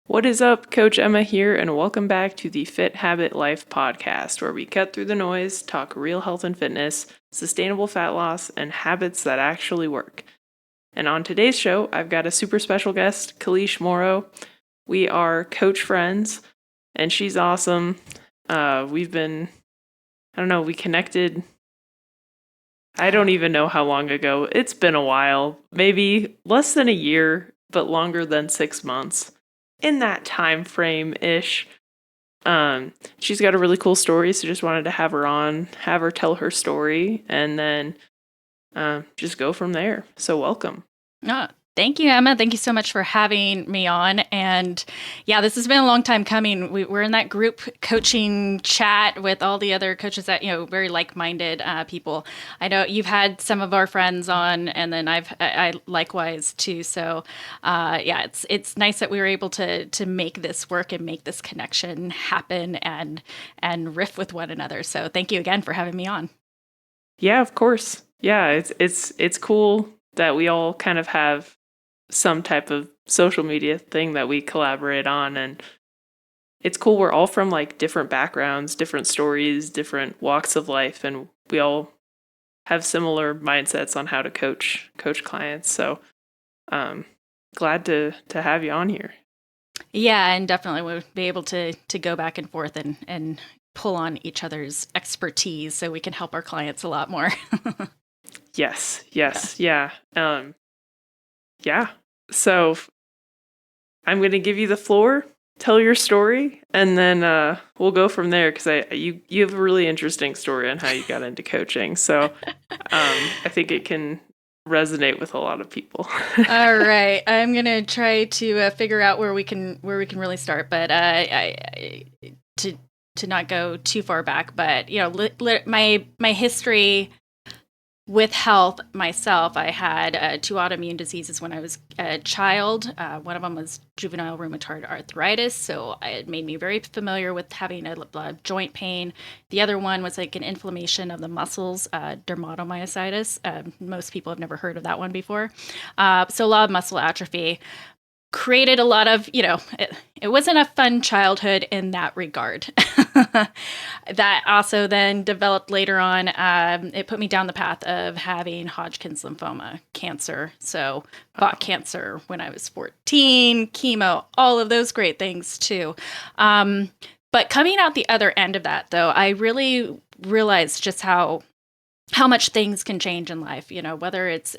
What is up? Coach Emma here, and welcome back to the Fit Habit Life podcast, where we cut through the noise, talk real health and fitness, sustainable fat loss, and habits that actually work. And on today's show, I've got a super special guest, Kalish Morrow. We are coach friends, and she's awesome. We connected. I don't even know how long ago. It's been a while, maybe less than a year, but longer than 6 months. In that time frame ish. She's got a really cool story, so just wanted to have her on, have her tell her story, and then just go from there. So welcome. Oh, thank you, Emma. Thank you so much for having me on. And yeah, this has been a long time coming. We're in that group coaching chat with all the other coaches that, very like-minded people. I know you've had some of our friends on, and then I likewise too. So yeah, it's nice that we were able to make this work and make this connection happen and riff with one another. So thank you again for having me on. Yeah, of course. Yeah, it's cool that we all kind of have some type of social media thing that we collaborate on, and it's cool. We're all from like different backgrounds, different stories, different walks of life, and we all have similar mindsets on how to coach clients. So glad to have you on here. Yeah, and definitely we'll be able to go back and forth and pull on each other's expertise so we can help our clients a lot more. Yes. Yeah. Yeah. So I'm going to give you the floor, tell your story, and then we'll go from there, because you have a really interesting story on how you got into coaching. So I think it can resonate with a lot of people. All right, I'm gonna try to figure out where we can really start, but to not go too far back. But my history with health myself, I had two autoimmune diseases when I was a child. One of them was juvenile rheumatoid arthritis, so it made me very familiar with having a lot of joint pain. The other one was like an inflammation of the muscles, dermatomyositis. Most people have never heard of that one before. So a lot of muscle atrophy. Created a lot of, it wasn't a fun childhood in that regard. That also then developed later on. It put me down the path of having Hodgkin's lymphoma, cancer. So fought cancer when I was 14, chemo, all of those great things too. But coming out the other end of that, though, I really realized just how much things can change in life, whether it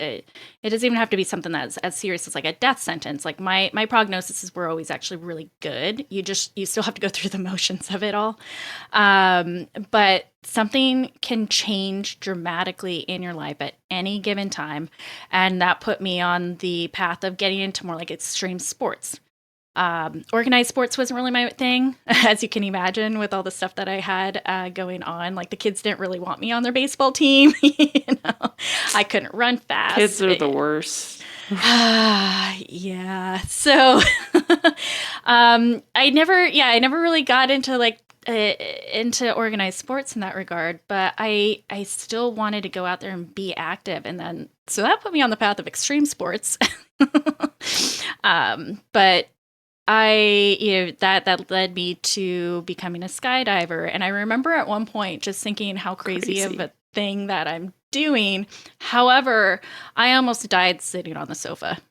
doesn't even have to be something that's as serious as like a death sentence. Like my prognoses were always actually really good. You still have to go through the motions of it all. But something can change dramatically in your life at any given time. And that put me on the path of getting into more like extreme sports. Organized sports wasn't really my thing, as you can imagine, with all the stuff that I had going on. Like the kids didn't really want me on their baseball team. I couldn't run fast. Kids are the worst. Yeah. So I never really got into into organized sports in that regard, but I still wanted to go out there and be active, and then so that put me on the path of extreme sports. But that led me to becoming a skydiver. And I remember at one point just thinking how crazy of a thing that I'm doing. However, I almost died sitting on the sofa.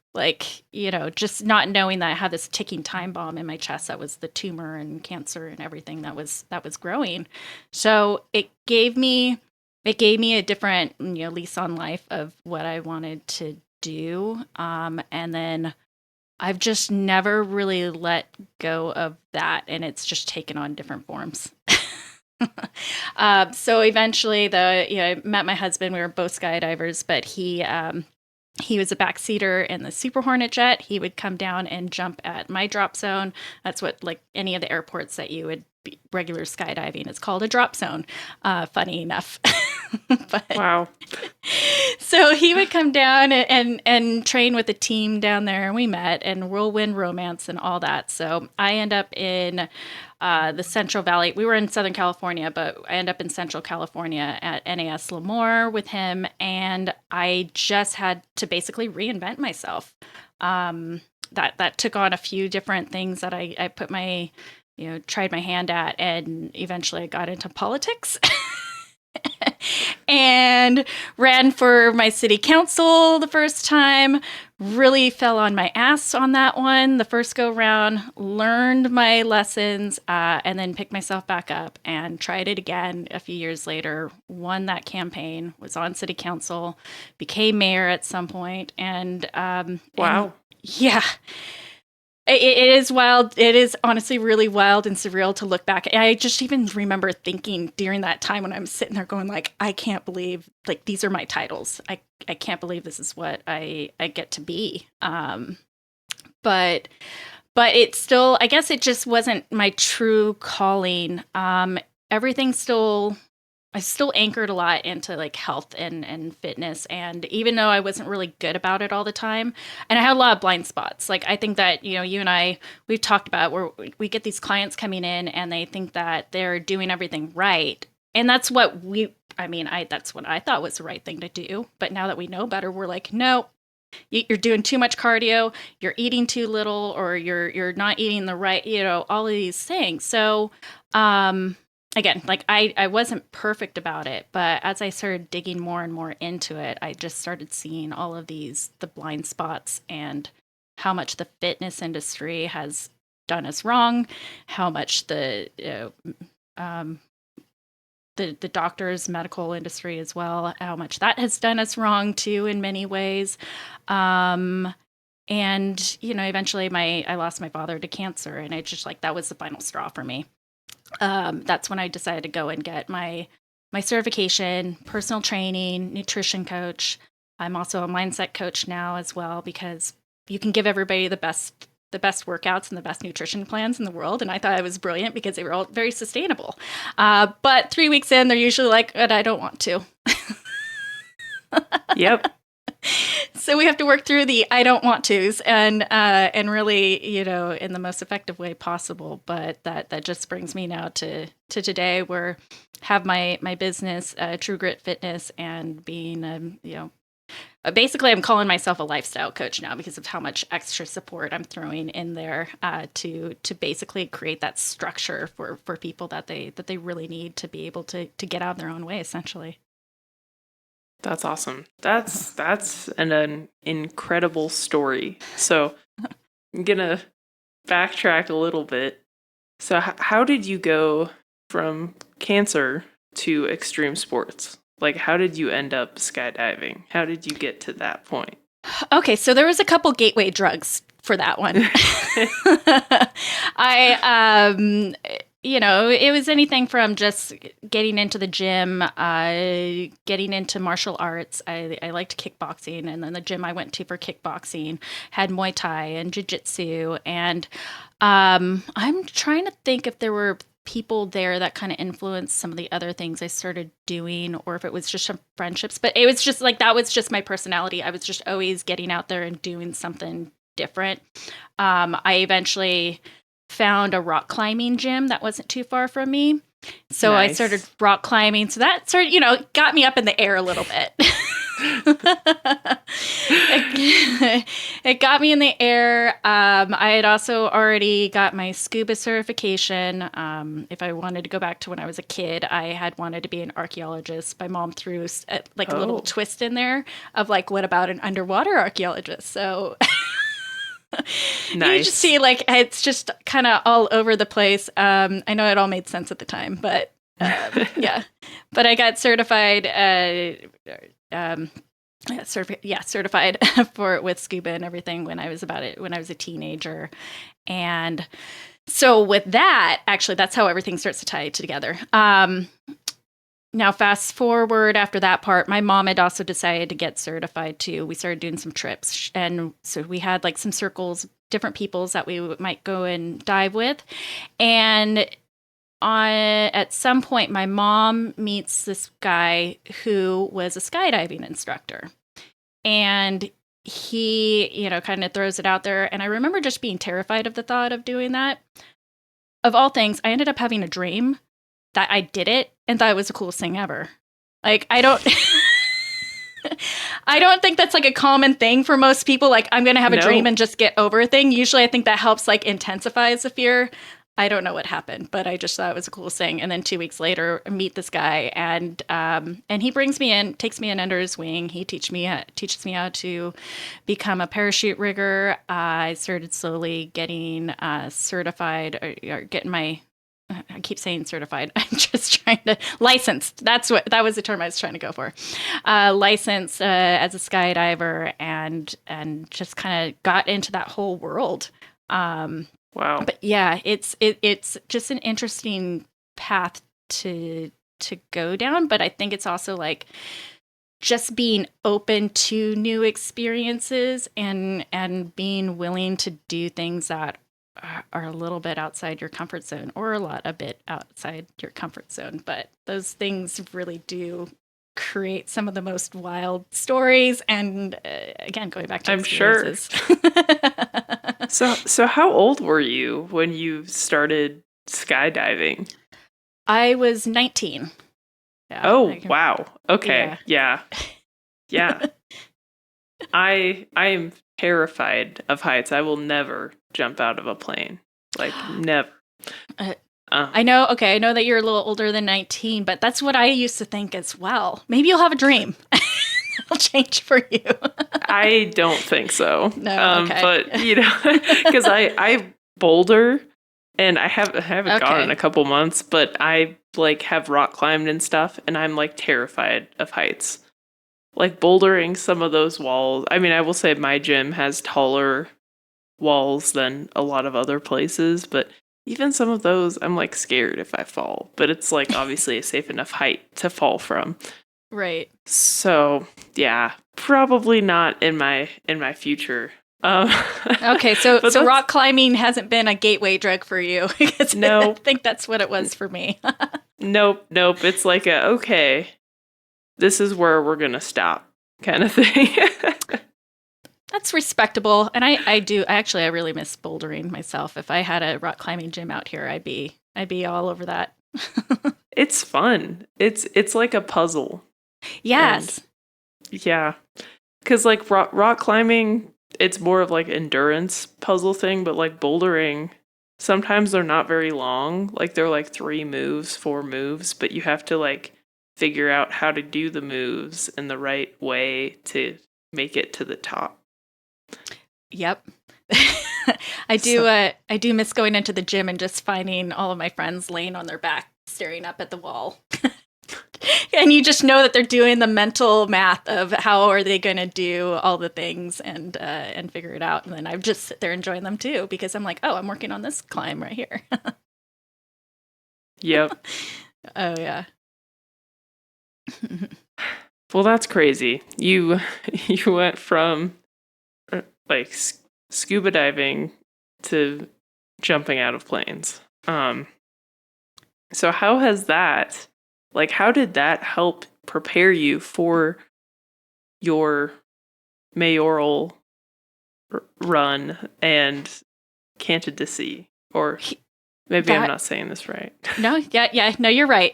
Just not knowing that I had this ticking time bomb in my chest that was the tumor and cancer and everything that was growing. So it gave me a different, lease on life of what I wanted to do. And then I've just never really let go of that, and it's just taken on different forms. So eventually, I met my husband. We were both skydivers, but he was a backseater in the Super Hornet jet. He would come down and jump at my drop zone. That's what, like any of the airports that you would be regular skydiving, it's called a drop zone. Funny enough. But, wow. So he would come down and train with the team down there, and we met, and whirlwind romance and all that. So I end up in the Central Valley. We were in Southern California, but I end up in Central California at NAS Lemoore with him, and I just had to basically reinvent myself. that took on a few different things that I put my, tried my hand at, and eventually I got into politics. And ran for my city council the first time. Really fell on my ass on that one the first go round, learned my lessons, and then picked myself back up and tried it again a few years later. Won that campaign, was on city council, became mayor at some point, and Wow. yeah. It is wild. It is honestly really wild and surreal to look back. I just even remember thinking during that time when I'm sitting there going like, I can't believe like these are my titles. I can't believe this is what I get to be. But it's still, I guess it just wasn't my true calling. Everything still, I still anchored a lot into like health and fitness. And even though I wasn't really good about it all the time, and I had a lot of blind spots, like I think that, you and I, we've talked about where we get these clients coming in and they think that they're doing everything right. And that's what that's what I thought was the right thing to do. But now that we know better, we're like, no, you're doing too much cardio, you're eating too little, or you're not eating the right, all of these things. So, again, like I wasn't perfect about it, but as I started digging more and more into it, I just started seeing all of the blind spots and how much the fitness industry has done us wrong, how much the doctors, medical industry as well, how much that has done us wrong too in many ways. And eventually I lost my father to cancer, and it just like that was the final straw for me. That's when I decided to go and get my certification, personal training, nutrition coach. I'm also a mindset coach now as well, because you can give everybody the best workouts and the best nutrition plans in the world. And I thought it was brilliant because they were all very sustainable. But 3 weeks in, they're usually like, I don't want to. Yep. So we have to work through the I don't want tos and really, in the most effective way possible. But that just brings me now to today, where have my business, True Grit Fitness, and being, basically I'm calling myself a lifestyle coach now because of how much extra support I'm throwing in there to basically create that structure for people that they really need to be able to get out of their own way, essentially. That's awesome. That's an incredible story. So I'm gonna backtrack a little bit. So how did you go from cancer to extreme sports? Like, how did you end up skydiving? How did you get to that point? Okay, so there was a couple gateway drugs for that one. It was anything from just getting into the gym, getting into martial arts. I liked kickboxing, and then the gym I went to for kickboxing had Muay Thai and Jiu-Jitsu. And I'm trying to think if there were people there that kind of influenced some of the other things I started doing, or if it was just some friendships. But it was just like, that was just my personality. I was just always getting out there and doing something different. I eventually found a rock climbing gym that wasn't too far from me. So nice. I started rock climbing. So that sort of, got me up in the air a little bit. It got me in the air. I had also already got my scuba certification. If I wanted to go back to when I was a kid, I had wanted to be an archaeologist. My mom threw a little twist in there of like, what about an underwater archaeologist? So nice. You just see like it's just kind of all over the place. I know it all made sense at the time, but yeah. But I got certified. Certified with scuba and everything when I was a teenager. And so with that, actually, that's how everything starts to tie together. Now, fast forward after that part, my mom had also decided to get certified too. We started doing some trips. And so we had like some circles, different peoples that we might go and dive with. And at some point, my mom meets this guy who was a skydiving instructor. And he, kind of throws it out there. And I remember just being terrified of the thought of doing that. Of all things, I ended up having a dream that I did it and thought it was the coolest thing ever. Like, I don't... I don't think that's like a common thing for most people. Like, I'm going to have a dream No. and just get over a thing. Usually I think that helps like intensifies the fear. I don't know what happened, but I just thought it was the coolest thing. And then 2 weeks later, I meet this guy, and he brings me in, takes me in under his wing. He teaches me how to become a parachute rigger. I started slowly getting certified, or getting my. I keep saying certified. I'm just trying to licensed. That was the term I was trying to go for. Licensed as a skydiver, and just kind of got into that whole world. Wow. But yeah, it's just an interesting path to go down. But I think it's also like just being open to new experiences, and being willing to do things that are a little bit outside your comfort zone, or a bit outside your comfort zone. But those things really do create some of the most wild stories. And again, going back to I'm sure. experiences. So how old were you when you started skydiving? I was 19. Yeah. Oh, wow. Okay. Yeah. Yeah. I am terrified of heights. I will never jump out of a plane. Like, never. I know. Okay, I know that you're a little older than 19, but that's what I used to think as well. Maybe you'll have a dream. It'll change for you. I don't think so. No, okay. But because I boulder, and I haven't gone in a couple months, but I like have rock climbed and stuff, and I'm like terrified of heights. Like bouldering some of those walls. I mean, I will say my gym has taller walls than a lot of other places, but even some of those, I'm like scared if I fall. But it's like obviously a safe enough height to fall from. Right. So yeah, probably not in my future. Okay, so rock climbing hasn't been a gateway drug for you. No. I think that's what it was for me. Nope. It's like okay, this is where we're gonna stop kind of thing. That's respectable. And I really miss bouldering myself. If I had a rock climbing gym out here, I'd be all over that. It's fun. It's like a puzzle. Yes. And yeah. Cause like rock climbing, it's more of like endurance puzzle thing, but like bouldering, sometimes they're not very long. Like they're like 4 moves, but you have to like figure out how to do the moves in the right way to make it to the top. Yep. I do miss going into the gym and just finding all of my friends laying on their back staring up at the wall. And you just know that they're doing the mental math of how are they going to do all the things and figure it out. And then I just sit there enjoying them too, because I'm like, oh, I'm working on this climb right here. Yep. Oh yeah. Well, that's crazy. You went from like scuba diving to jumping out of planes. So how has that, like, how did that help prepare you for your mayoral run and candidacy? Or maybe I'm not saying this right. No, yeah, no, you're right.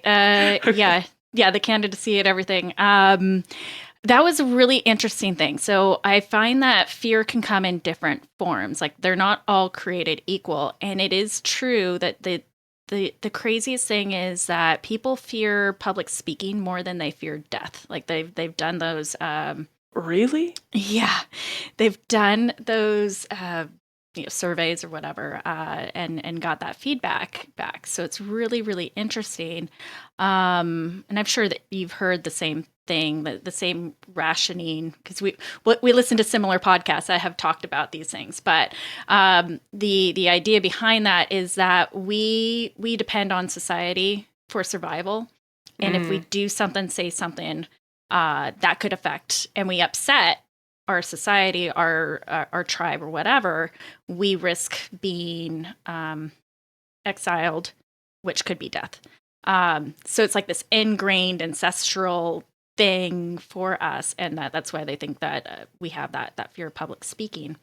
Okay. Yeah, the candidacy and everything. That was a really interesting thing. So I find that fear can come in different forms. Like they're not all created equal. And it is true that the craziest thing is that people fear public speaking more than they fear death. Like they've done those. Really? Yeah, they've done those surveys or whatever, and got that feedback back. So it's really, really interesting. And I'm sure that you've heard the same thing, the same rationing, because we listen to similar podcasts that have talked about these things. But the idea behind that is that we depend on society for survival, and if we do something, say something that could affect, and we upset our society, our tribe, or whatever, we risk being exiled, which could be death. So it's like this ingrained ancestral thing for us, and that's why they think that we have that fear of public speaking.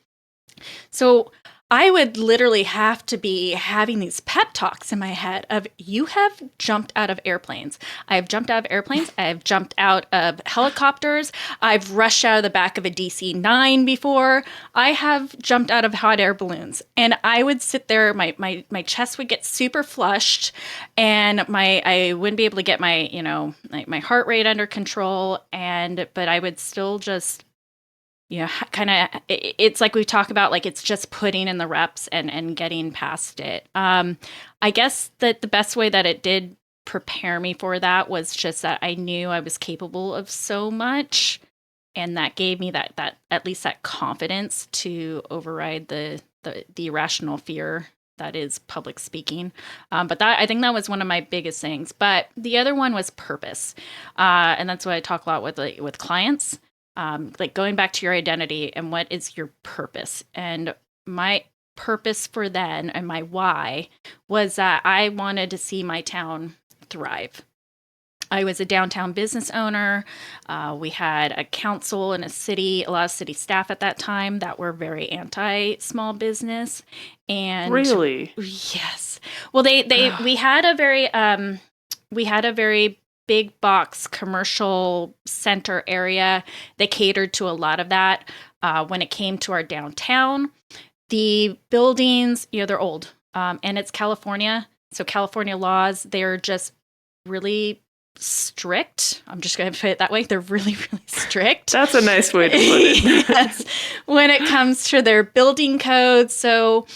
So I would literally have to be having these pep talks in my head of, you have jumped out of airplanes. I've jumped out of airplanes. I've jumped out of helicopters. I've rushed out of the back of a DC-9 before. I have jumped out of hot air balloons. And I would sit there, my chest would get super flushed, and I wouldn't be able to get my, my heart rate under control. But I would still just, kind of, it's like we talk about, like, it's just putting in the reps and getting past it. I guess that the best way that it did prepare me for that was just that I knew I was capable of so much, and that gave me that at least that confidence to override the irrational fear that is public speaking. But I think that was one of my biggest things. But the other one was purpose, and that's what I talk a lot with clients. Like, going back to your identity and what is your purpose. And my purpose for then, and my why, was that I wanted to see my town thrive. I was a downtown business owner. We had a council and a lot of city staff at that time that were very anti-small business. And Really? yes. Well, we had a very big box commercial center area that catered to a lot of that. When it came to our downtown, the buildings, they're old, and it's California. So California laws, they're just really strict. I'm just going to put it that way. They're really, really strict. That's a nice way to put it. Yes, when it comes to their building codes. So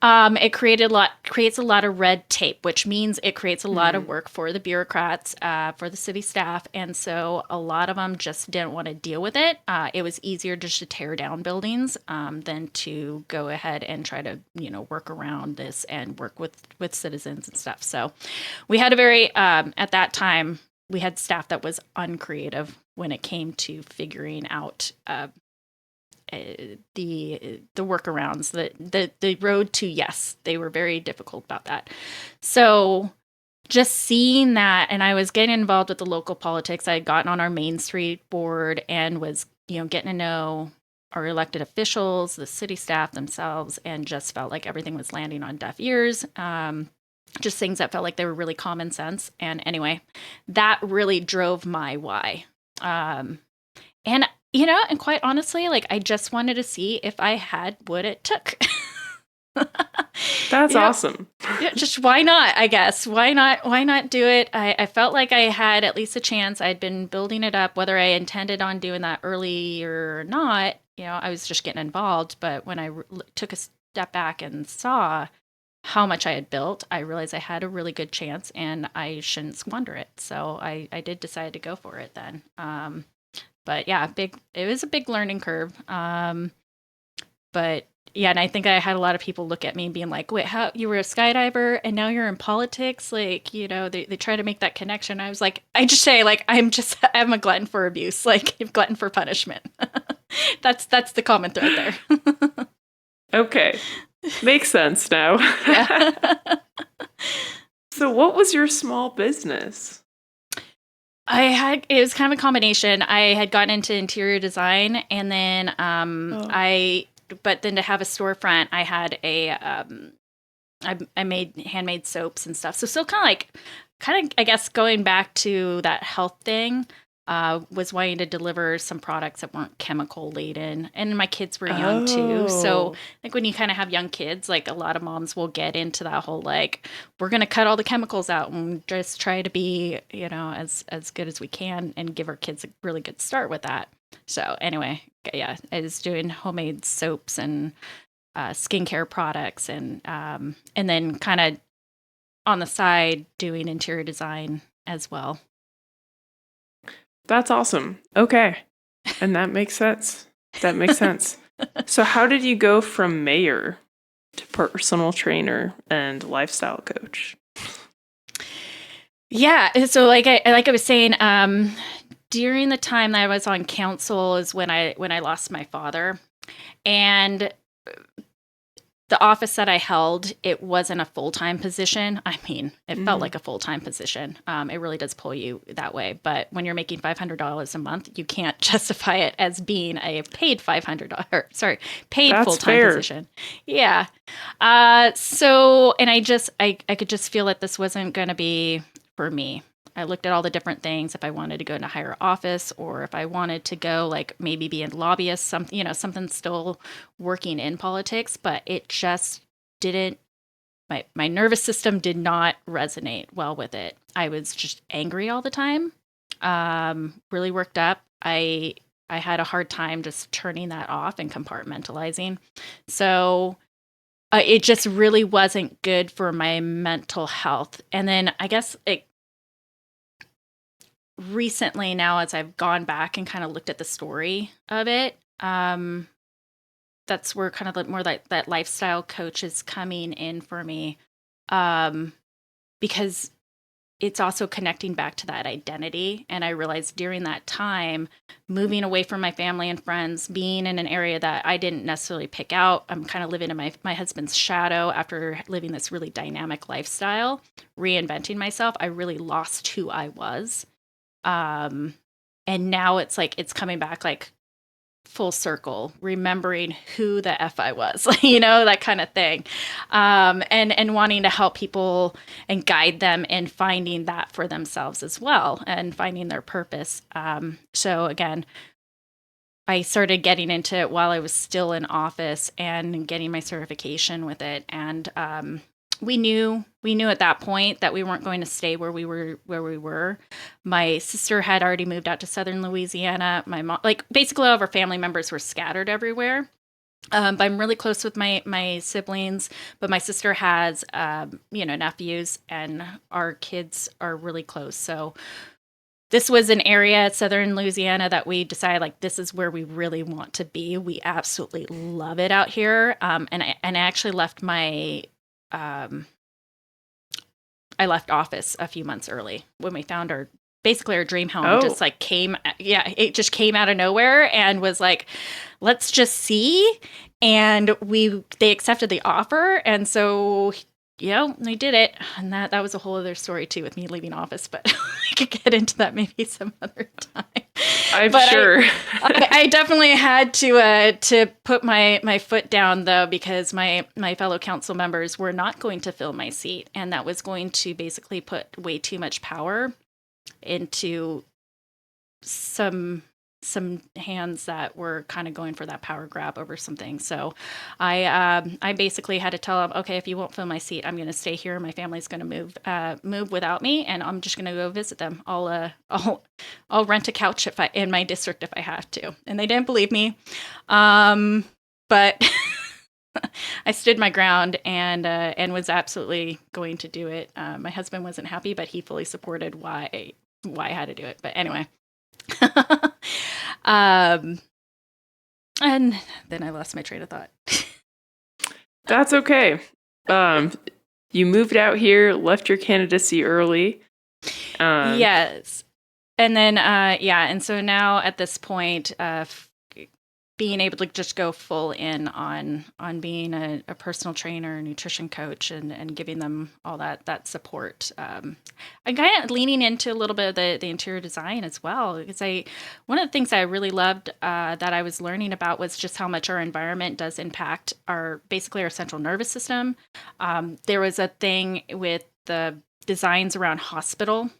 it creates a lot of red tape, which means it creates a lot of work for the bureaucrats, for the city staff. And so a lot of them just didn't want to deal with it. It was easier just to tear down buildings than to go ahead and try to, work around this and work with citizens and stuff. So we had at that time, we had staff that was uncreative when it came to figuring out the workarounds, the road to yes. They were very difficult about that. So just seeing that, and I was getting involved with the local politics. I had gotten on our Main Street board and was, getting to know our elected officials, the city staff themselves, and just felt like everything was landing on deaf ears. Just things that felt like they were really common sense. And anyway, that really drove my why. And and quite honestly, like, I just wanted to see if I had what it took. That's awesome. Yeah, just why not, I guess. Why not do it? I felt like I had at least a chance. I'd been building it up, whether I intended on doing that early or not. I was just getting involved. But when I took a step back and saw how much I had built, I realized I had a really good chance and I shouldn't squander it. So I did decide to go for it then. But yeah, it was a big learning curve. But yeah, and I think I had a lot of people look at me being like, wait, how, you were a skydiver and now you're in politics? Like, they try to make that connection. I was like, I just say, like, I'm a glutton for abuse, like, I'm glutton for punishment. That's the common thread there. Okay. Makes sense now. Yeah. So what was your small business? It was kind of a combination. I had gotten into interior design, and then but then to have a storefront, I had I made handmade soaps and stuff. So still kind of, I guess, going back to that health thing, was wanting to deliver some products that weren't chemical laden. And my kids were young too. So like, when you kind of have young kids, like, a lot of moms will get into that whole, like, we're going to cut all the chemicals out and just try to be, as good as we can and give our kids a really good start with that. So anyway, yeah, I was doing homemade soaps and skincare products, and then kind of on the side doing interior design as well. That's awesome. Okay. And that makes sense. So how did you go from mayor to personal trainer and lifestyle coach? Yeah. So like I was saying, during the time that I was on council is when I lost my father. And the office that I held, it wasn't a full-time position. I mean, it felt like a full-time position. It really does pull you that way. But when you're making $500 a month, you can't justify it as being a paid $500, sorry, paid That's full-time fair. position. Yeah. And I could just feel that this wasn't going to be for me. I looked at all the different things if I wanted to go into higher office or if I wanted to go like maybe be a lobbyist, something still working in politics, but it just didn't my nervous system did not resonate well with it. I was just angry all the time. Really worked up. I had a hard time just turning that off and compartmentalizing. So it just really wasn't good for my mental health. And then I guess recently now as I've gone back and kind of looked at the story of it, that's where kind of more like that lifestyle coach is coming in for me, because it's also connecting back to that identity. And I realized during that time, moving away from my family and friends, being in an area that I didn't necessarily pick out, I'm kind of living in my husband's shadow after living this really dynamic lifestyle, reinventing myself. I really lost who I was. And now it's like it's coming back like full circle, remembering who the F I was, that kind of thing. And wanting to help people and guide them in finding that for themselves as well and finding their purpose. So again, I started getting into it while I was still in office and getting my certification with it. And we knew at that point that we weren't going to stay where we were. My sister had already moved out to southern Louisiana. My mom, like basically all of our family members were scattered everywhere. But I'm really close with my siblings, but my sister has nephews, and our kids are really close. So this was an area, southern Louisiana, that we decided like this is where we really want to be. We absolutely love it out here. And I actually left I left office a few months early when we found our dream home. Oh, Just like it just came out of nowhere and was like, let's just see. And they accepted the offer. And so, they did it. And that was a whole other story too with me leaving office, but I could get into that maybe some other time. I'm But sure. I definitely had to put my foot down though, because my fellow council members were not going to fill my seat, and that was going to basically put way too much power into some hands that were kind of going for that power grab over something. So I basically had to tell them, okay, if you won't fill my seat, I'm going to stay here. My family's going to move without me, and I'm just going to go visit them. I'll rent a couch in my district if I have to. And they didn't believe me, but I stood my ground and was absolutely going to do it. My husband wasn't happy, but he fully supported why I had to do it. But anyway. And then I lost my train of thought. That's okay. You moved out here, left your candidacy early. Yes. And then, and so now at this point, being able to just go full in on being a personal trainer, nutrition coach, and giving them all that support. I'm kind of leaning into a little bit of the interior design as well, because one of the things I really loved that I was learning about was just how much our environment does impact our central nervous system. There was a thing with the designs around hospital,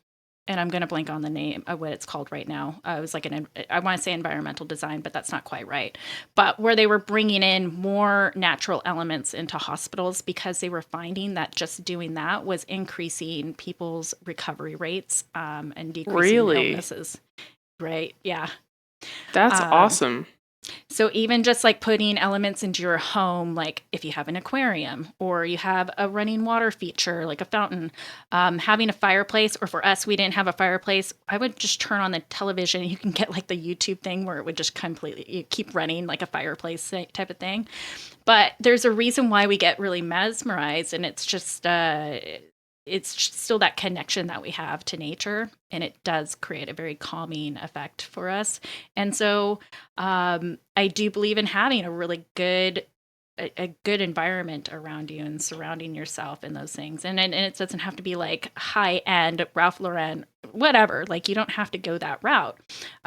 and I'm going to blank on the name of what it's called right now. It was like I want to say environmental design, but that's not quite right. But where they were bringing in more natural elements into hospitals because they were finding that just doing that was increasing people's recovery rates and decreasing illnesses. Right? Yeah. That's awesome. So even just like putting elements into your home, like if you have an aquarium or you have a running water feature, like a fountain, having a fireplace, or for us, we didn't have a fireplace. I would just turn on the television. You can get like the YouTube thing where it would just completely keep running like a fireplace type of thing. But there's a reason why we get really mesmerized, and it's just it's still that connection that we have to nature, and it does create a very calming effect for us. And so I do believe in having a really good a good environment around you and surrounding yourself in those things. And it doesn't have to be like high end Ralph Lauren, whatever. Like you don't have to go that route.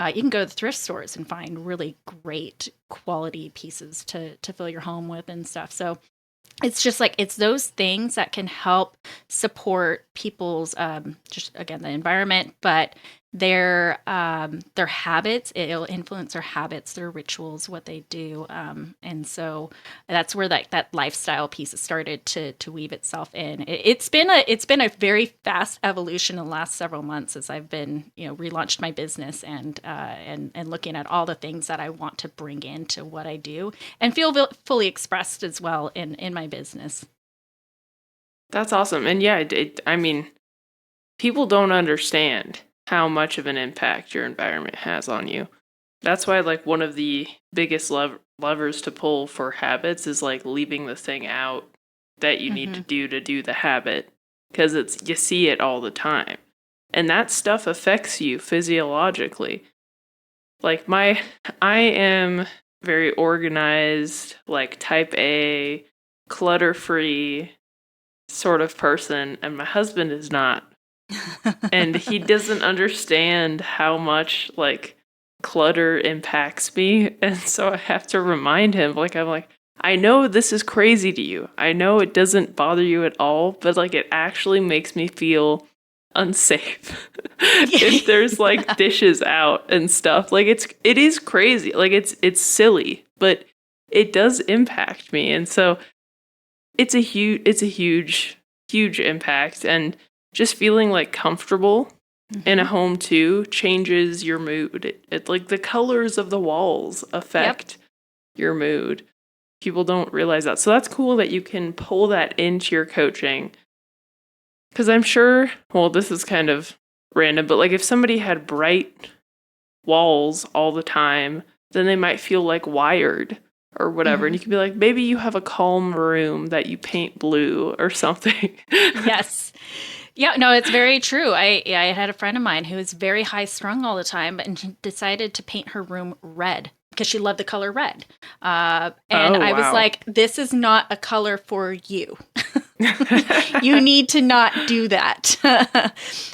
You can go to the thrift stores and find really great quality pieces to fill your home with and stuff. So it's just like it's those things that can help support people's just again the environment, but their habits. It'll influence their habits, their rituals, what they do, and so that's where that lifestyle piece has started to weave itself in. It's been a very fast evolution in the last several months as I've been relaunched my business and looking at all the things that I want to bring into what I do and feel fully expressed as well in my business. That's awesome. And yeah, I mean, people don't understand how much of an impact your environment has on you. That's why, like, one of the biggest levers to pull for habits is like leaving the thing out that you need Mm-hmm. to do the habit, because you see it all the time. And that stuff affects you physiologically. Like, I am very organized, like type A, clutter free sort of person, and my husband is not. And he doesn't understand how much like clutter impacts me, and so I have to remind him, like, I'm like, I know this is crazy to you, I know it doesn't bother you at all, but like it actually makes me feel unsafe if there's like dishes out and stuff. Like it is crazy, like it's silly, but it does impact me. And so it's a huge impact. And just feeling like comfortable in a Mm-hmm. home too changes your mood. It like the colors of the walls Yep. affect your mood. People don't realize that. So that's cool that you can pull that into your coaching. Because I'm sure, well, this is kind of random, but like if somebody had bright walls all the time, then they might feel like wired or whatever. And Mm-hmm. you could be like, maybe you have a calm room that you paint blue or something. Yes. Yeah, no, it's very true. I had a friend of mine who was very high strung all the time, and she decided to paint her room red because she loved the color red. And Oh, I was wow. like, "This is not a color for you. You need to not do that."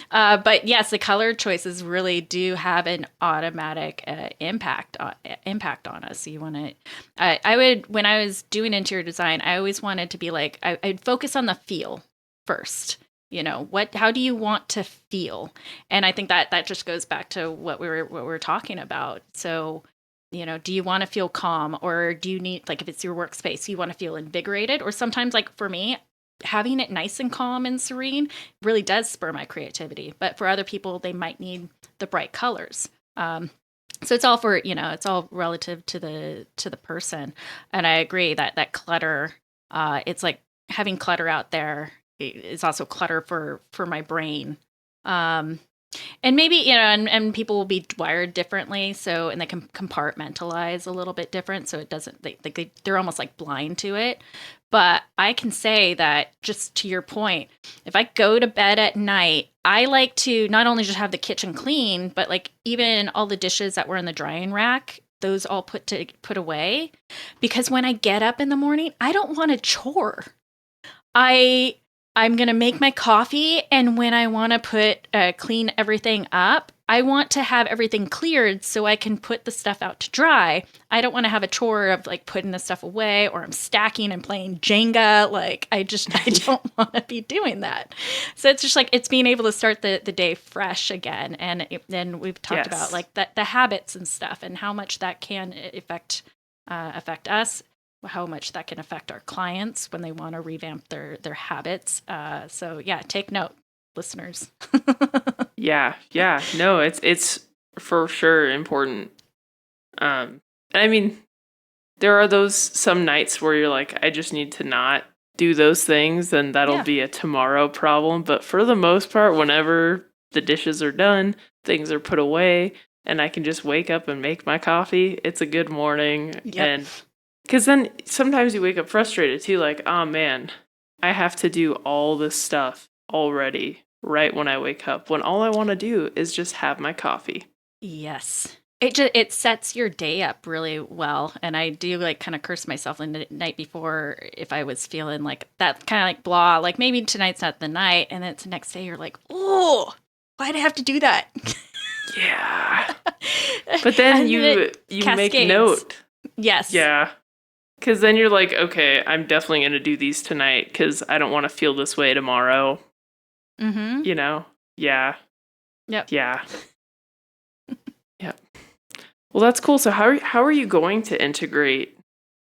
But yes, the color choices really do have an automatic impact on us. So you want to, I would when I was doing interior design, I always wanted to be like I'd focus on the feel first. How do you want to feel? And I think that just goes back to what we were talking about. So do you want to feel calm, or do you need, like, if it's your workspace, you want to feel invigorated? Or sometimes, like for me, having it nice and calm and serene really does spur my creativity. But for other people, they might need the bright colors. So it's all relative to the person. And I agree that clutter, it's like having clutter out there is also clutter for my brain. Um, and maybe, and people will be wired differently. So, and they can compartmentalize a little bit different. So it doesn't, they're almost like blind to it. But I can say that, just to your point, if I go to bed at night, I like to not only just have the kitchen clean, but like even all the dishes that were in the drying rack, those all put away. Because when I get up in the morning, I don't want a chore. I I'm gonna make my coffee, and when I want to clean everything up, I want to have everything cleared so I can put the stuff out to dry. I don't want to have a chore of like putting the stuff away, or I'm stacking and playing Jenga. Like I don't want to be doing that. So it's just like it's being able to start the day fresh again. And then we've talked about Yes. like the habits and stuff and how much that can affect us, how much that can affect our clients when they want to revamp their habits. So yeah, take note, listeners. Yeah, yeah. No, it's for sure important. And I mean, there are those some nights where you're like, I just need to not do those things, and that'll Yeah. be a tomorrow problem. But for the most part, whenever the dishes are done, things are put away, and I can just wake up and make my coffee, it's a good morning. Yep. And because then sometimes you wake up frustrated too, like, oh man, I have to do all this stuff already right when I wake up, when all I want to do is just have my coffee. Yes. it sets your day up really well. And I do like kind of curse myself the night before if I was feeling like that kind of like blah, like maybe tonight's not the night, and then it's the next day you're like, oh, why'd I have to do that? Yeah. But then And then you make cascades. note. Yes. Yeah. Because then you're like, okay, I'm definitely going to do these tonight because I don't want to feel this way tomorrow. Mm-hmm. You know? Yeah. Yep. Yeah. Yeah. Well, that's cool. So how are you going to integrate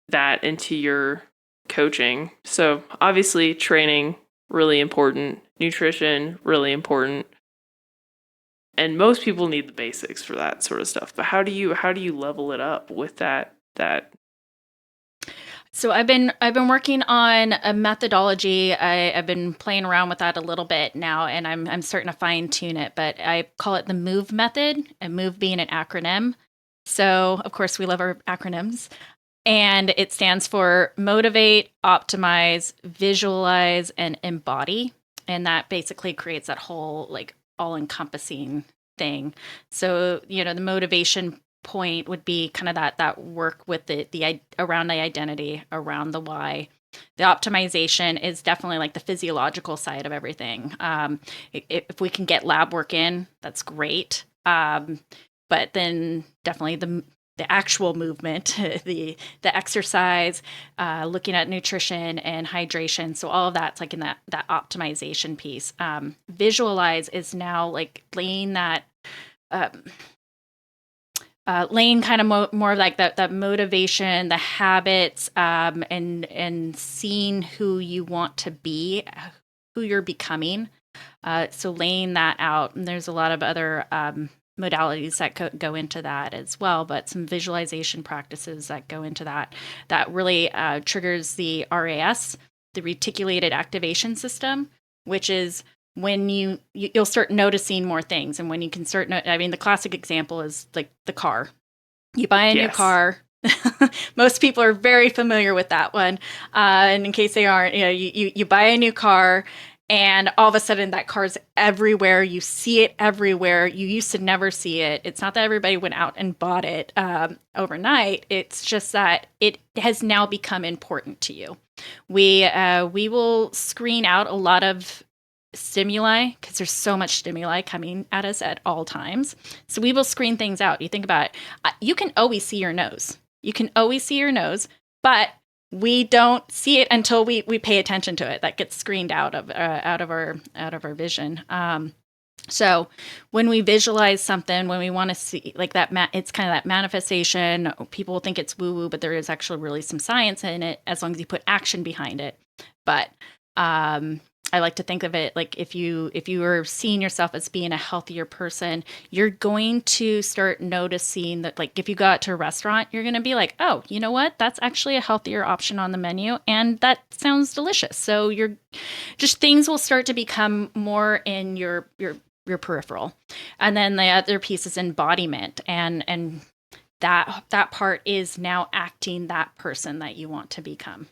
that into your coaching? So obviously training, really important. Nutrition, really important. And most people need the basics for that sort of stuff. But how do you level it up with that? So I've been working on a methodology. I've been playing around with that a little bit now, and I'm starting to fine tune it. But I call it the MOVE method, and MOVE being an acronym. So of course we love our acronyms, and it stands for motivate, optimize, visualize, and embody. And that basically creates that whole like all encompassing thing. So, the motivation point would be kind of that work with the around the identity, around the why. The optimization is definitely like the physiological side of everything. If we can get lab work in, that's great. But then definitely the actual movement, the exercise, looking at nutrition and hydration. So all of that's like in that optimization piece. Visualize is now like laying that, laying kind of more like that motivation, the habits, and seeing who you want to be, who you're becoming. So laying that out, and there's a lot of other modalities that go into that as well, but some visualization practices that go into that really triggers the RAS, the reticulated activation system, which is when you'll start noticing more things. And when you can start, I mean, the classic example is like the car. You buy a new Yes. car. Most people are very familiar with that one. And in case they aren't, you buy a new car, and all of a sudden that car's everywhere. You see it everywhere. You used to never see it. It's not that everybody went out and bought it overnight. It's just that it has now become important to you. We will screen out a lot of stimuli because there's so much stimuli coming at us at all times. So we will screen things out. You think about it. You can always see your nose. You can always see your nose, but we don't see it until we pay attention to it. That gets screened out of our vision. So when we visualize something, when we want to see like that, it's kind of that manifestation. People think it's woo woo, but there is actually really some science in it as long as you put action behind it. But I like to think of it like if you are seeing yourself as being a healthier person, you're going to start noticing that, like if you go out to a restaurant, you're going to be like, oh, you know what? That's actually a healthier option on the menu, and that sounds delicious. So you're just things will start to become more in your peripheral. And then the other piece is embodiment, and that part is now acting that person that you want to become.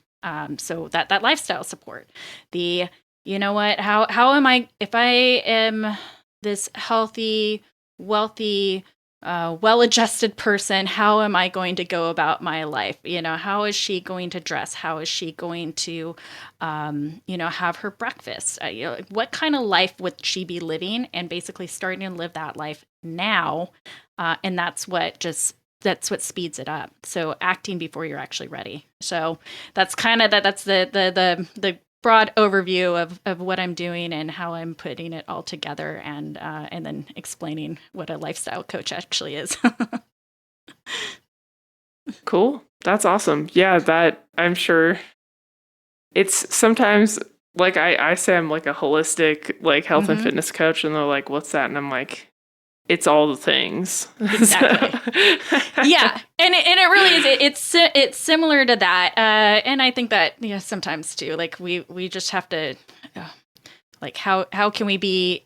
So that lifestyle support, the you know what, how am I, if I am this healthy, wealthy, well-adjusted person, how am I going to go about my life? How is she going to dress? How is she going to, have her breakfast? What kind of life would she be living? And basically starting to live that life now. And that's what speeds it up. So acting before you're actually ready. So that's kind of that's the broad overview of what I'm doing and how I'm putting it all together, and then explaining what a lifestyle coach actually is. Cool. That's awesome. Yeah, that I'm sure it's sometimes like I say I'm like a holistic like health and fitness coach, and they're like, what's that? And I'm like, it's all the things. Exactly. Yeah, and it really is. It's similar to that, and I think that sometimes too. Like we just have to, like how can we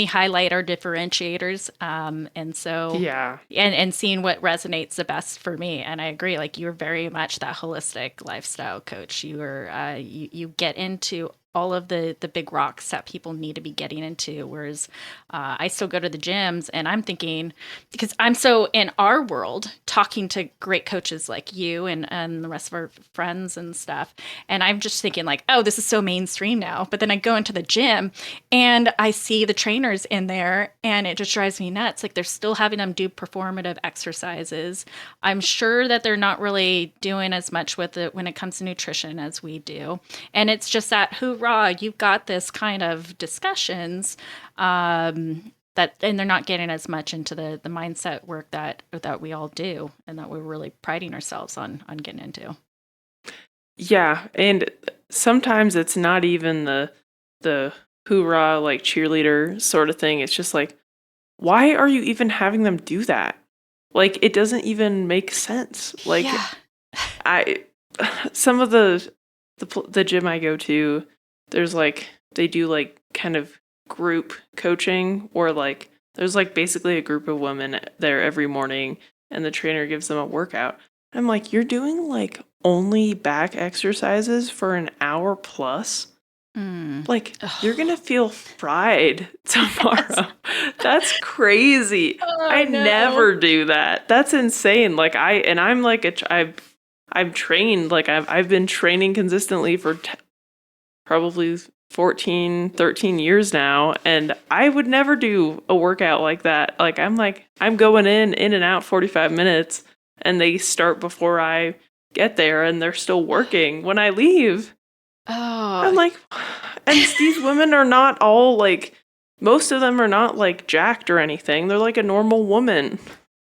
highlight our differentiators, and so Yeah. and seeing what resonates the best for me. And I agree. Like you're very much that holistic lifestyle coach. You are you get into all of the big rocks that people need to be getting into. Whereas I still go to the gyms and I'm thinking, because I'm so in our world talking to great coaches like you and the rest of our friends and stuff. And I'm just thinking like, oh, this is so mainstream now. But then I go into the gym and I see the trainers in there and it just drives me nuts. Like they're still having them do performative exercises. I'm sure that they're not really doing as much with it when it comes to nutrition as we do. And it's just that hoorah, you've got this kind of discussions that, and they're not getting as much into the mindset work that we all do and that we're really priding ourselves on getting into. Yeah, and sometimes it's not even the hoorah like cheerleader sort of thing. It's just like, why are you even having them do that? Like it doesn't even make sense. Like yeah. I some of the gym I go to, there's like they do like kind of group coaching or like there's like basically a group of women there every morning and the trainer gives them a workout. I'm like, you're doing like only back exercises for an hour plus? Like, you're gonna feel fried tomorrow. Yes. That's crazy. Oh, I no. never do that. That's insane. Like I'm like I'm trained. Like I've been training consistently for probably 14, 13 years now, and I would never do a workout like that. Like I'm going in and out 45 minutes, and they start before I get there, and they're still working when I leave. Oh, I'm like, and these women are not all like, most of them are not like jacked or anything. They're like a normal woman,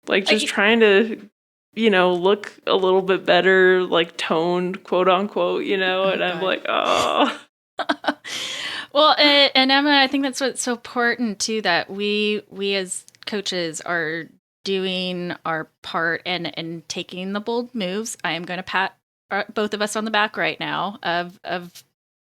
like just trying to, look a little bit better, like toned, quote unquote, and I'm like, oh. Well, and Emma, I think that's what's so important too, that we as coaches are doing our part and taking the bold moves. I am going to pat both of us on the back right now of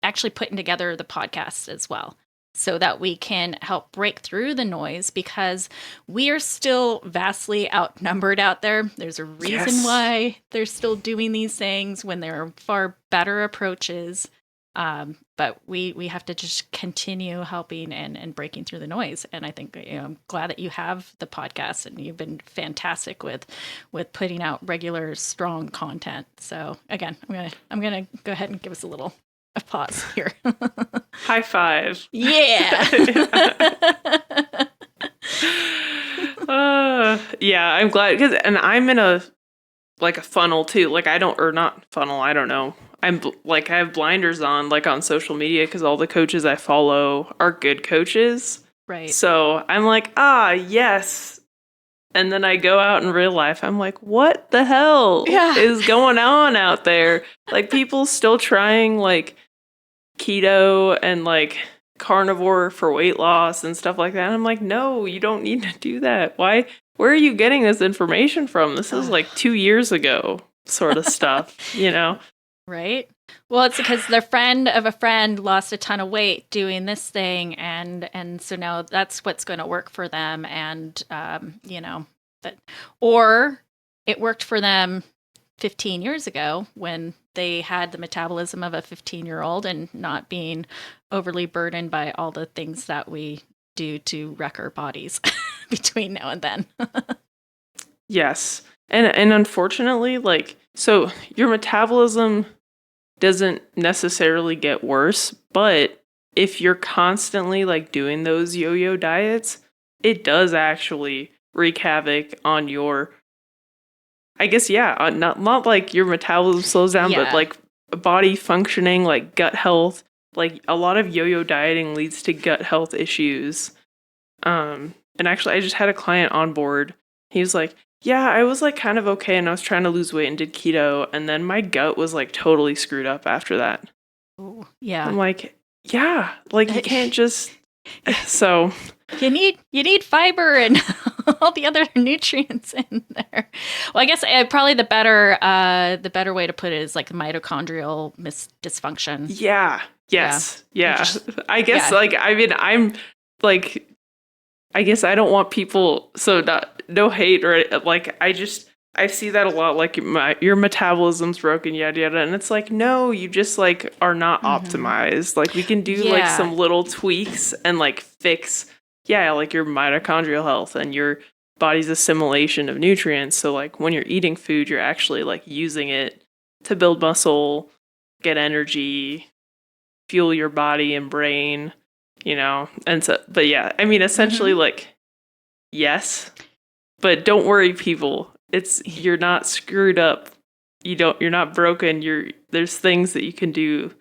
actually putting together the podcast as well, so that we can help break through the noise, because we are still vastly outnumbered out there. There's a reason why they're still doing these things when there are far better approaches. But we have to just continue helping and breaking through the noise. And I think I'm glad that you have the podcast and you've been fantastic with putting out regular, strong content. So again, I'm gonna go ahead and give us a pause here. High five. Yeah. Yeah, I'm glad and I'm in a funnel too. Like not funnel. I don't know. I have blinders on, like on social media, because all the coaches I follow are good coaches. Right. So I'm like, yes. And then I go out in real life. I'm like, what the hell is going on out there? Like people still trying like keto and like carnivore for weight loss and stuff like that. And I'm like, no, you don't need to do that. Why? Where are you getting this information from? This is like 2 years ago sort of stuff, Right. Well, it's because their friend of a friend lost a ton of weight doing this thing, and so now that's what's going to work for them, and that, or it worked for them 15 years ago when they had the metabolism of a 15-year-old and not being overly burdened by all the things that we do to wreck our bodies between now and then. Yes. And unfortunately, like, so your metabolism doesn't necessarily get worse, but if you're constantly like doing those yo-yo diets, it does actually wreak havoc on your, I guess, not like your metabolism slows down, but like body functioning, like gut health. Like a lot of yo-yo dieting leads to gut health issues. And actually I just had a client on board. He was like, yeah, I was like kind of okay and I was trying to lose weight and did keto, and then my gut was like totally screwed up after that. Ooh, yeah. I'm like, yeah, like you can't just so you need fiber and all the other nutrients in there. Well, I guess probably the better way to put it is like mitochondrial dysfunction. Yeah. Yes. Yeah. I guess like I mean I'm like I guess I don't want people no hate or like I just I see that a lot, like your metabolism's broken, yada yada, and it's like, no, you just like are not optimized. Like we can do like Yeah. some little tweaks and like fix, yeah, like your mitochondrial health and your body's assimilation of nutrients. So like when you're eating food, you're actually like using it to build muscle, get energy, fuel your body and brain, you know. And so, but yeah, I mean, essentially, like, yes, but don't worry, people. It's you're not screwed up. You're not broken. There's things that you can do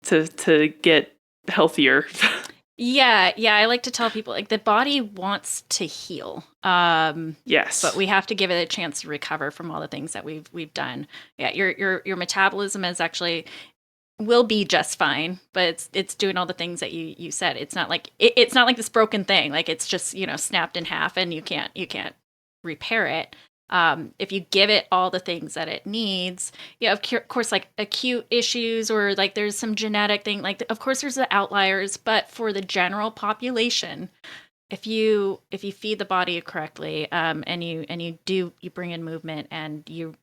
to get healthier. Yeah, I like to tell people like the body wants to heal. Yes. But we have to give it a chance to recover from all the things that we've done. Yeah, your metabolism is actually will be just fine, but it's doing all the things that you said. It's not like it's not like this broken thing. Like it's just, snapped in half and you can't repair it. If you give it all the things that it needs, yeah, of course, like acute issues or like there's some genetic thing, like of course there's the outliers, but for the general population, if you feed the body correctly, and you bring in movement and you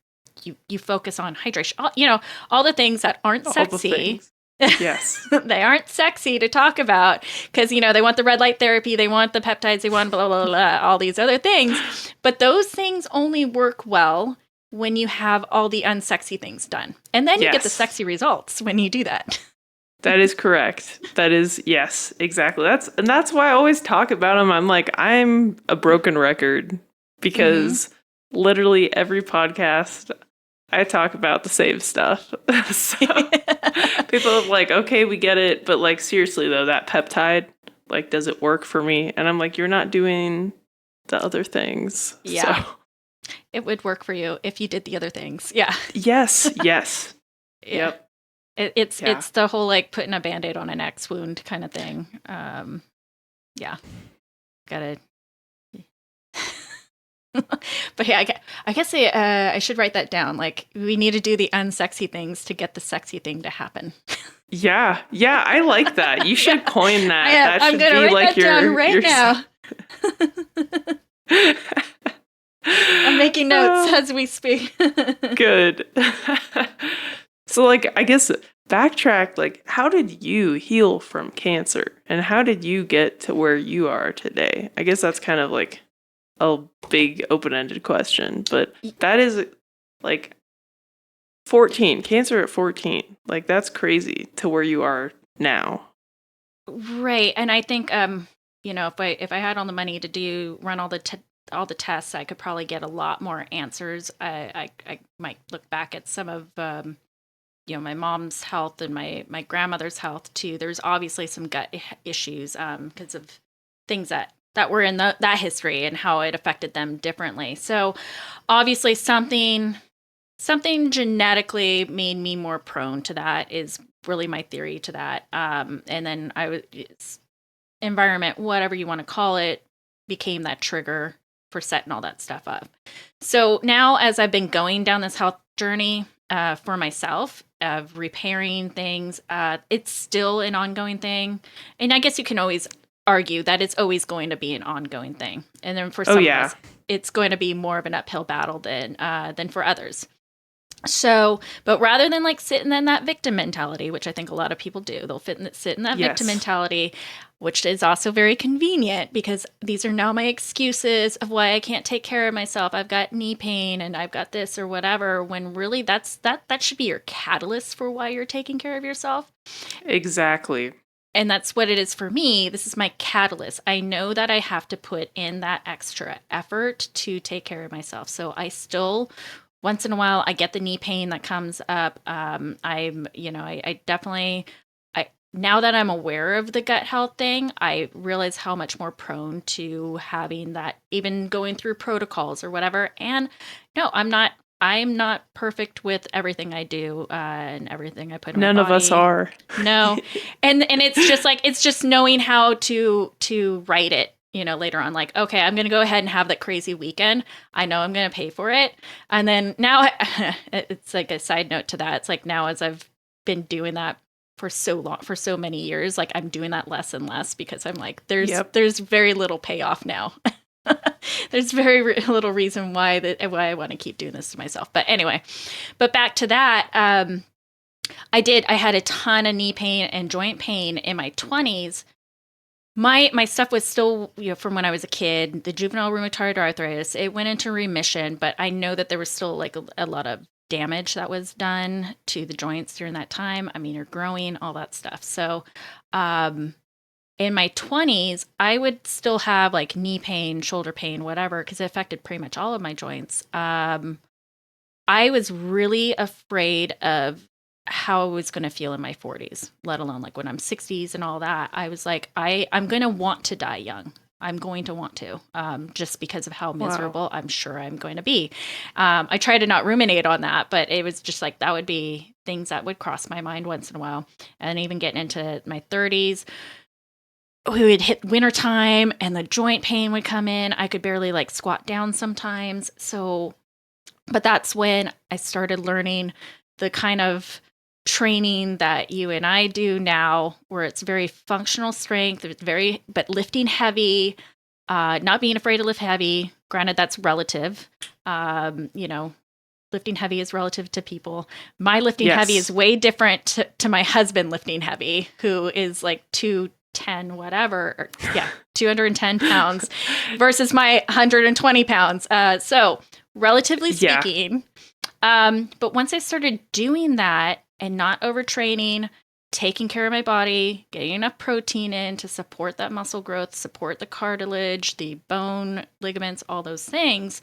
focus on hydration, all the things that aren't All the sexy. things. Yes. They aren't sexy to talk about because, they want the red light therapy, they want the peptides, they want blah, blah, blah, all these other things. But those things only work well when you have all the unsexy things done. And then you get the sexy results when you do that. That is correct. That is, yes, exactly. That's why I always talk about them. I'm like, I'm a broken record because literally every podcast I talk about the same stuff. So people are like, okay, we get it. But like, seriously though, that peptide, like, does it work for me? And I'm like, you're not doing the other things. Yeah. So. It would work for you if you did the other things. Yeah. Yes. Yes. Yeah. Yep. It's the whole like putting a Band-Aid on an X wound kind of thing. Yeah. Gotta. But yeah, I guess I should write that down. Like, we need to do the unsexy things to get the sexy thing to happen. Yeah, I like that. You should coin that. I'm gonna write like that down right now. I'm making notes as we speak. Good. So, like, I guess backtrack. Like, how did you heal from cancer, and how did you get to where you are today? I guess that's kind of like a big open-ended question, but that is like 14, cancer at 14. Like that's crazy to where you are now. Right. And I think if I had all the money to run all the tests, I could probably get a lot more answers. I might look back at some of my mom's health and my grandmother's health too. There's obviously some gut issues because of things that were in that history and how it affected them differently. So obviously something genetically made me more prone to that is really my theory to that. And then environment, whatever you want to call it, became that trigger for setting all that stuff up. So now as I've been going down this health journey for myself of repairing things, it's still an ongoing thing. And I guess you can always argue that it's always going to be an ongoing thing. And then for some of us, it's going to be more of an uphill battle than for others. So, but rather than like sitting in that victim mentality, which I think a lot of people do, they'll sit in that victim mentality, which is also very convenient because these are now my excuses of why I can't take care of myself. I've got knee pain and I've got this or whatever, when really that should be your catalyst for why you're taking care of yourself. Exactly. And that's what it is for me. This is my catalyst. I know that I have to put in that extra effort to take care of myself. So I still, once in a while, I get the knee pain that comes up. I definitely, now that I'm aware of the gut health thing, I realize how much more prone to having that, even going through protocols or whatever. And no, I'm not perfect with everything I do and everything I put in my body. None of us are. No. And it's just knowing how to write it, later on, like, okay, I'm going to go ahead and have that crazy weekend. I know I'm going to pay for it. And then now it's like a side note to that. It's like now as I've been doing that for so long, for so many years, like I'm doing that less and less because I'm like, there's very little payoff now. There's very little reason why I want to keep doing this to myself. But anyway, but back to that. I had a ton of knee pain and joint pain in my 20s. My stuff was still, from when I was a kid, the juvenile rheumatoid arthritis, it went into remission, but I know that there was still like a lot of damage that was done to the joints during that time. I mean, you're growing, all that stuff. So, in my 20s, I would still have like knee pain, shoulder pain, whatever, because it affected pretty much all of my joints. I was really afraid of how I was going to feel in my 40s, let alone like when I'm 60s and all that. I was like, I'm going to want to die young. I'm going to want to, just because of how miserable I'm sure I'm going to be. I try to not ruminate on that, but it was just like, that would be things that would cross my mind once in a while. And even getting into my 30s, we would hit wintertime and the joint pain would come in. I could barely like squat down sometimes. So, but that's when I started learning the kind of training that you and I do now, where it's very functional strength, but lifting heavy, not being afraid to lift heavy. Granted, that's relative. Lifting heavy is relative to people. My lifting heavy is way different to my husband lifting heavy, who is like 210, whatever, 210 pounds versus my 120 pounds. So relatively speaking, but once I started doing that, and not overtraining, taking care of my body, getting enough protein in to support that muscle growth, support the cartilage, the bone, ligaments, all those things.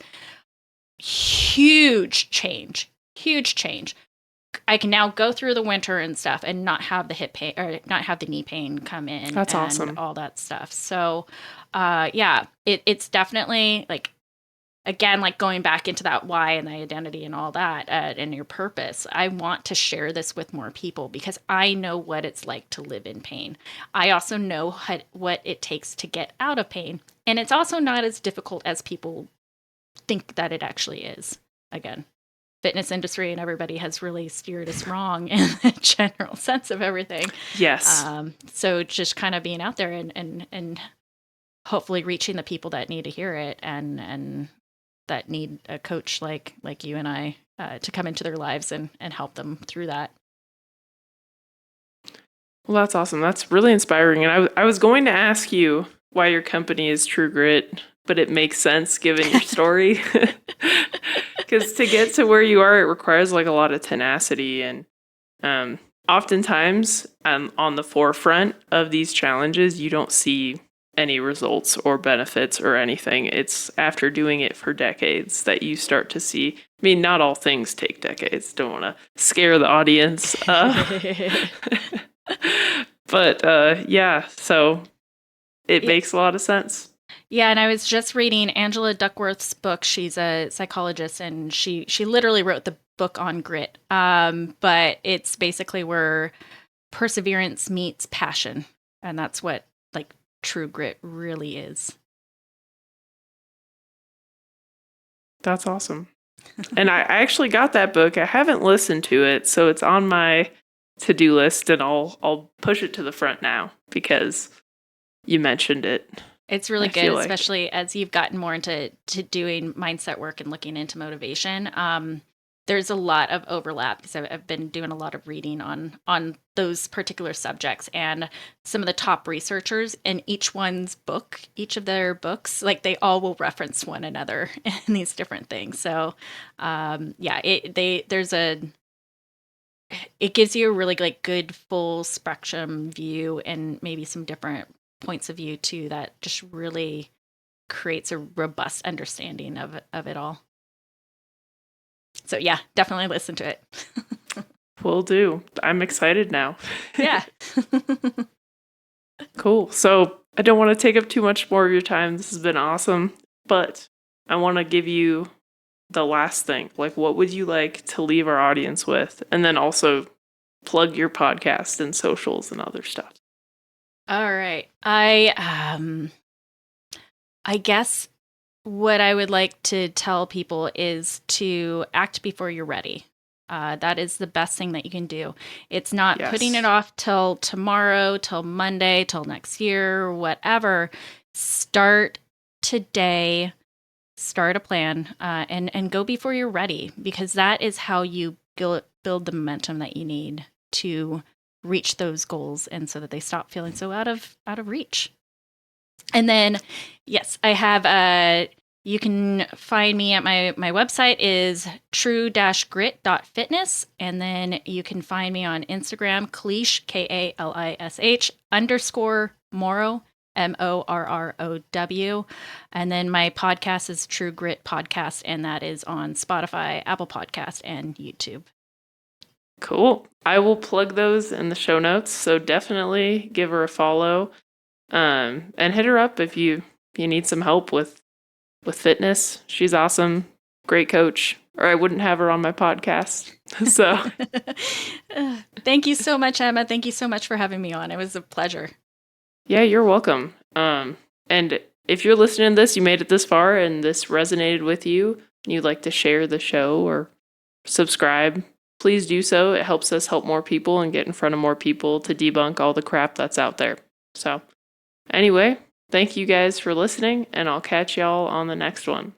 Huge change. I can now go through the winter and stuff and not have the hip pain or not have the knee pain come in. That's awesome. All that stuff. So, it's definitely like, again, like going back into that why and the identity and all that, and your purpose. I want to share this with more people because I know what it's like to live in pain. I also know what it takes to get out of pain. And it's also not as difficult as people think that it actually is. Again, fitness industry and everybody has really steered us wrong in the general sense of everything. Yes. So just kind of being out there and hopefully reaching the people that need to hear it and that need a coach like you and I to come into their lives and help them through that. Well, that's awesome. That's really inspiring. And I was going to ask you why your company is True Grit, but it makes sense given your story. Because to get to where you are, it requires like a lot of tenacity. And oftentimes on the forefront of these challenges, you don't see any results or benefits or anything. It's after doing it for decades that you start to see. I mean, not all things take decades. Don't want to scare the audience. But so it makes a lot of sense. Yeah, and I was just reading Angela Duckworth's book. She's a psychologist, and she literally wrote the book on grit. But it's basically where perseverance meets passion, and that's what like true grit really is. That's awesome. And I actually got that book. I haven't listened to it, so it's on my to-do list, and I'll push it to the front now because you mentioned it. It's really good, especially as you've gotten more into doing mindset work and looking into motivation. There's a lot of overlap because I've been doing a lot of reading on those particular subjects, and some of the top researchers in each of their books, like they all will reference one another in these different things. So, it gives you a really like good full spectrum view and maybe some different points of view too that just really creates a robust understanding of it all. So yeah, definitely listen to it. Will do. I'm excited now. Yeah. Cool. So I don't want to take up too much more of your time. This has been awesome, but I want to give you the last thing. Like, what would you like to leave our audience with? And then also plug your podcast and socials and other stuff. All right. I guess what I would like to tell people is to act before you're ready. That is the best thing that you can do. It's not putting it off till tomorrow, till Monday, till next year, whatever. Start today. start a plan, and go before you're ready, because that is how you build the momentum that you need to reach those goals, and so that they stop feeling so out of reach. And then, yes, I have you can find me at my website is true-grit.fitness. And then you can find me on Instagram, Kalish, Kalish _Morrow, Morrow. And then my podcast is True Grit Podcast, and that is on Spotify, Apple Podcast, and YouTube. Cool. I will plug those in the show notes, so definitely give her a follow. And hit her up if you need some help with fitness. She's awesome, great coach, or I wouldn't have her on my podcast. So thank you so much, Emma. Thank you so much for having me on. It was a pleasure. Yeah, you're welcome. And if you're listening to this, you made it this far and this resonated with you, and you'd like to share the show or subscribe, please do so. It helps us help more people and get in front of more people to debunk all the crap that's out there. So anyway, thank you guys for listening, and I'll catch y'all on the next one.